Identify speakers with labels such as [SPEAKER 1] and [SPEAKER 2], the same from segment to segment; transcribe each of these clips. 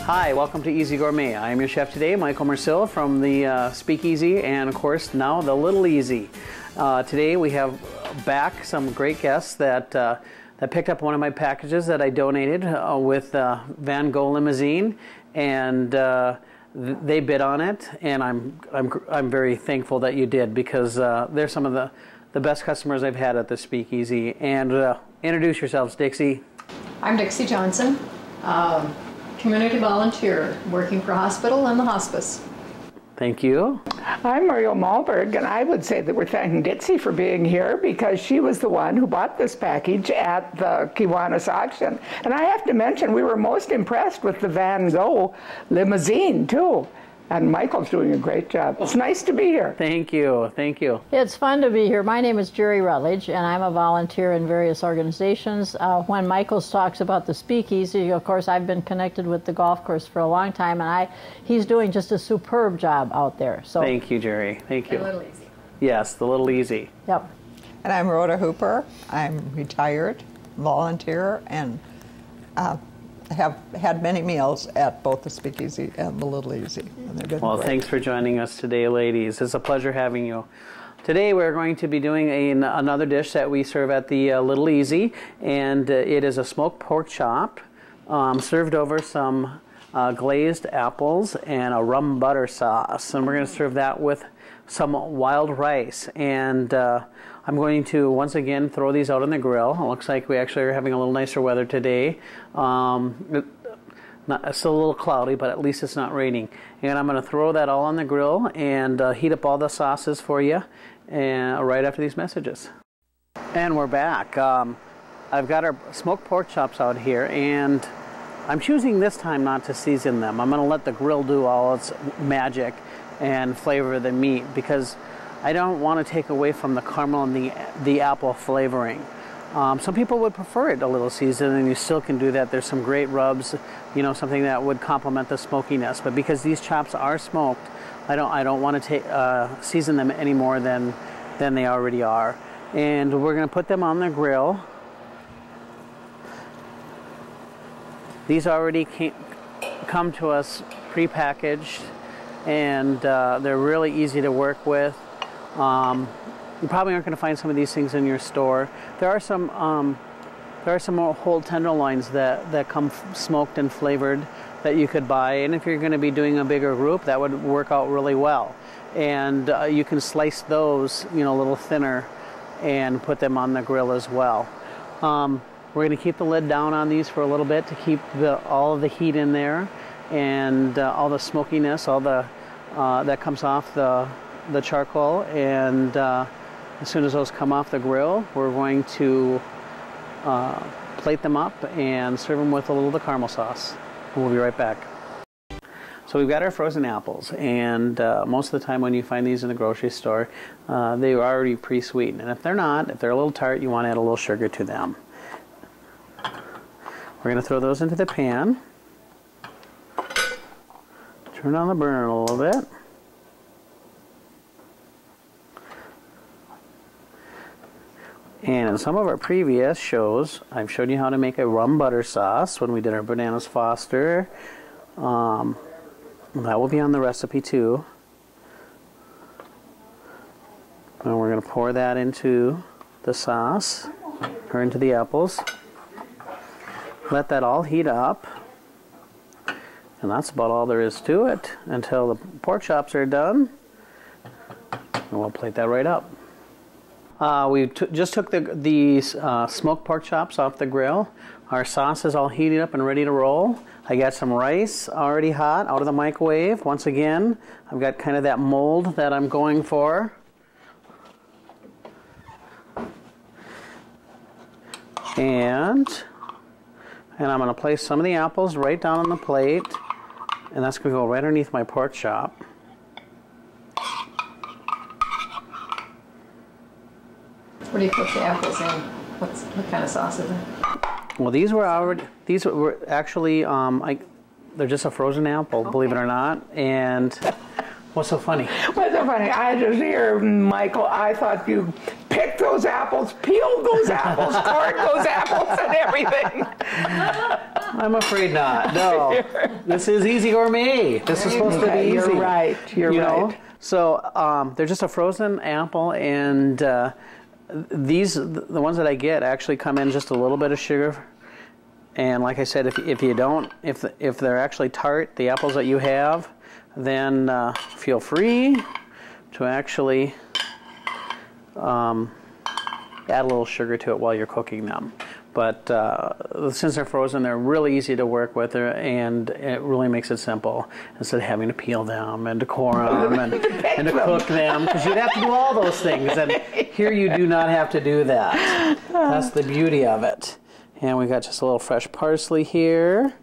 [SPEAKER 1] Hi, welcome to Easy Gourmet. I am your chef today, Michael Mercil from the Speakeasy, and of course now the Little Easy. Today we have back some great guests that picked up one of my packages that I donated with Van Gogh Limousine, and they bid on it, and I'm very thankful that you did, because they're some of the best customers I've had at the Speakeasy. And introduce yourselves, Dixie.
[SPEAKER 2] I'm Dixie Johnson, community volunteer working for a hospital and the hospice.
[SPEAKER 1] Thank you.
[SPEAKER 3] I'm Muriel Malberg, and I would say that we're thanking Dixie for being here because she was the one who bought this package at the Kiwanis auction. And I have to mention, we were most impressed with the Van Gogh limousine, too. And Michael's doing a great job. It's nice to be here.
[SPEAKER 1] Thank you. Thank you.
[SPEAKER 4] It's fun to be here. My name is Jerry Rutledge, and I'm a volunteer in various organizations. When Michael talks about the Speakeasy, of course, I've been connected with the golf course for a long time, and he's doing just a superb job out there. So
[SPEAKER 1] thank you, Jerry. Thank you.
[SPEAKER 2] A Little Easy.
[SPEAKER 1] Yes, the Little Easy.
[SPEAKER 4] Yep.
[SPEAKER 5] And I'm Rhoda Hooper. I'm retired, volunteer, and have had many meals at both the Speakeasy and the Little Easy. And they've been
[SPEAKER 1] well,
[SPEAKER 5] great.
[SPEAKER 1] Thanks for joining us today, ladies. It's a pleasure having you. Today we're going to be doing another dish that we serve at the Little Easy, and it is a smoked pork chop served over some glazed apples and a rum butter sauce. And we're going to serve that with some wild rice. And I'm going to once again throw these out on the grill. It looks like we actually are having a little nicer weather today. It's still a little cloudy, but at least it's not raining. And I'm going to throw that all on the grill and heat up all the sauces for you right after these messages. And we're back. I've got our smoked pork chops out here, and I'm choosing this time not to season them. I'm going to let the grill do all its magic and flavor the meat, because I don't want to take away from the caramel and the apple flavoring. Some people would prefer it a little seasoned, and you still can do that. There's some great rubs, you know, something that would complement the smokiness. But because these chops are smoked, I don't want to season them any more than they already are. And we're going to put them on the grill. These already come to us pre-packaged, and they're really easy to work with. You probably aren't going to find some of these things in your store. There are some whole tenderloins that come smoked and flavored that you could buy, and if you're going to be doing a bigger group, that would work out really well. And you can slice those, you know, a little thinner and put them on the grill as well. We're going to keep the lid down on these for a little bit to keep all of the heat in there, and all the smokiness, all the that comes off the charcoal. And as soon as those come off the grill, we're going to plate them up and serve them with a little of the caramel sauce. We'll be right back. So we've got our frozen apples, and most of the time when you find these in the grocery store, they are already pre-sweetened. And if they're not, if they're a little tart, you want to add a little sugar to them. We're going to throw those into the pan. Turn on the burner a little bit. And in some of our previous shows, I've showed you how to make a rum butter sauce when we did our Bananas Foster. That will be on the recipe too. And we're going to pour that into the sauce, or into the apples. Let that all heat up. And that's about all there is to it until the pork chops are done. And we'll plate that right up. We just took the smoked pork chops off the grill. Our sauce is all heated up and ready to roll. I got some rice already hot out of the microwave. Once again, I've got kind of that mold that I'm going for. And I'm going to place some of the apples right down on the plate, and that's going to go right underneath my pork chop.
[SPEAKER 2] What do you put the apples in? What kind of sauce is it?
[SPEAKER 1] Well, these were actually, they're just a frozen apple, okay, believe it or not. And what's so funny?
[SPEAKER 3] What's so funny? I just hear, Michael, I thought you picked those apples, peeled those apples, carved those apples and everything.
[SPEAKER 1] I'm afraid not. No. This is Easy Gourmet. This is supposed to be easy.
[SPEAKER 3] You're right. You're right.
[SPEAKER 1] Know? So they're just a frozen apple, and the ones that I get actually come in just a little bit of sugar. And like I said, if they're actually tart, the apples that you have, then feel free to actually add a little sugar to it while you're cooking them. But since they're frozen, they're really easy to work with, and it really makes it simple instead of having to peel them and decor them and to cook them, because you'd have to do all those things. And here you do not have to do that. That's the beauty of it. And we got just a little fresh parsley here,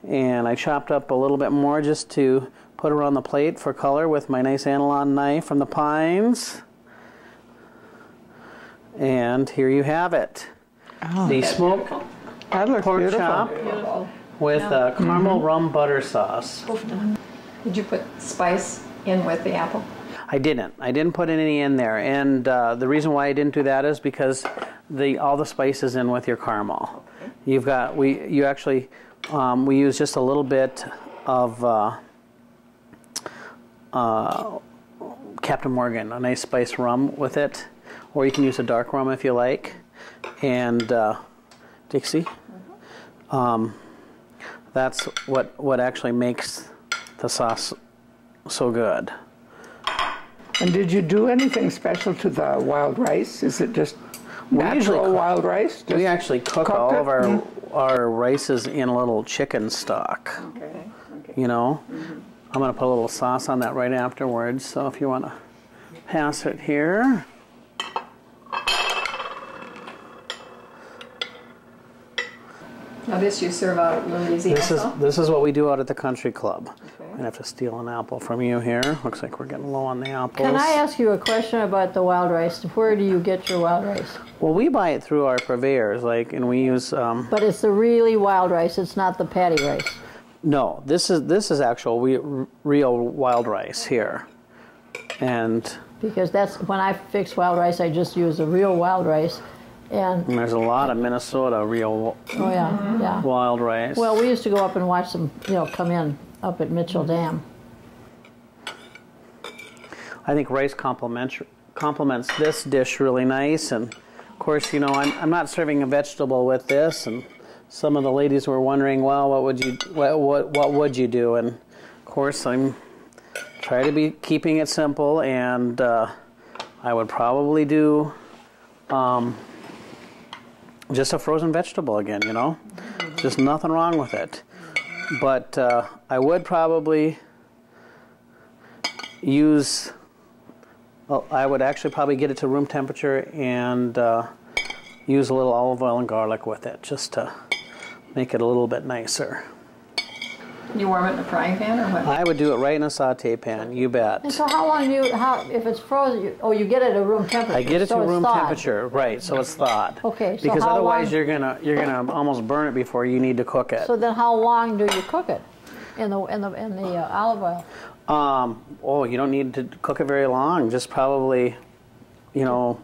[SPEAKER 1] and I chopped up a little bit more just to put it on the plate for color with my nice analon knife from the Pines. And here you have it.
[SPEAKER 3] Oh,
[SPEAKER 1] the smoked pork chop with caramel rum butter sauce.
[SPEAKER 2] Did you put spice in with the apple?
[SPEAKER 1] I didn't put any in there, and the reason why I didn't do that is because all the spice is in with your caramel. You've got we use just a little bit of Captain Morgan, a nice spice rum with it, or you can use a dark rum if you like. And Dixie, that's what actually makes the sauce so good.
[SPEAKER 3] And did you do anything special to the wild rice? Is it just natural wild rice?
[SPEAKER 1] We actually cook all of our rices in a little chicken stock.
[SPEAKER 3] Okay.
[SPEAKER 1] You know, I'm going to put a little sauce on that right afterwards. So if you want to pass it here.
[SPEAKER 2] Now this you serve out at Little Easy also?
[SPEAKER 1] This is what we do out at the country club. Okay. I'm going to have to steal an apple from you here. Looks like we're getting low on the apples.
[SPEAKER 4] Can I ask you a question about the wild rice? Where do you get your wild rice?
[SPEAKER 1] Well, we buy it through our purveyors, and we use...
[SPEAKER 4] But it's the really wild rice, it's not the patty rice.
[SPEAKER 1] No, this is actual real wild rice here. And
[SPEAKER 4] because that's when I fix wild rice, I just use the real wild rice. And
[SPEAKER 1] there's a lot of Minnesota real wild rice.
[SPEAKER 4] Well, we used to go up and watch them, come in up at Mitchell Dam.
[SPEAKER 1] I think rice complements this dish really nice, and of course, I'm not serving a vegetable with this, and some of the ladies were wondering, well, what would you do? And of course, I'm trying to be keeping it simple, and I would probably do just a frozen vegetable again, just nothing wrong with it. But I would probably use, I would actually probably get it to room temperature and use a little olive oil and garlic with it, just to make it a little bit nicer.
[SPEAKER 2] You warm it in a frying pan or what?
[SPEAKER 1] I would do it right in a saute pan, you bet.
[SPEAKER 4] And so how long if it's frozen, you get it at room temperature?
[SPEAKER 1] I get it to room temperature, right, so it's thawed.
[SPEAKER 4] Okay, so
[SPEAKER 1] because
[SPEAKER 4] how
[SPEAKER 1] otherwise
[SPEAKER 4] long,
[SPEAKER 1] you're gonna almost burn it before you need to cook it.
[SPEAKER 4] So then how long do you cook it in the olive oil?
[SPEAKER 1] You don't need to cook it very long, just probably, 4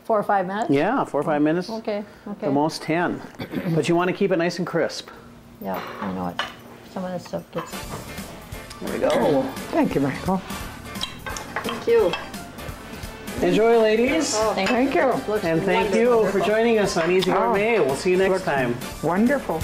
[SPEAKER 4] or 5 minutes?
[SPEAKER 1] Yeah, 4 or 5 minutes.
[SPEAKER 4] Okay.
[SPEAKER 1] The most 10. But you want to keep it nice and crisp.
[SPEAKER 4] Yeah, I know it. Some of this stuff gets...
[SPEAKER 1] There we go.
[SPEAKER 3] Thank you, Michael.
[SPEAKER 2] Thank you.
[SPEAKER 1] Enjoy, ladies.
[SPEAKER 3] Oh, thank you.
[SPEAKER 1] And thank you for joining us on Easy Gourmet. We'll see you next time.
[SPEAKER 3] Wonderful.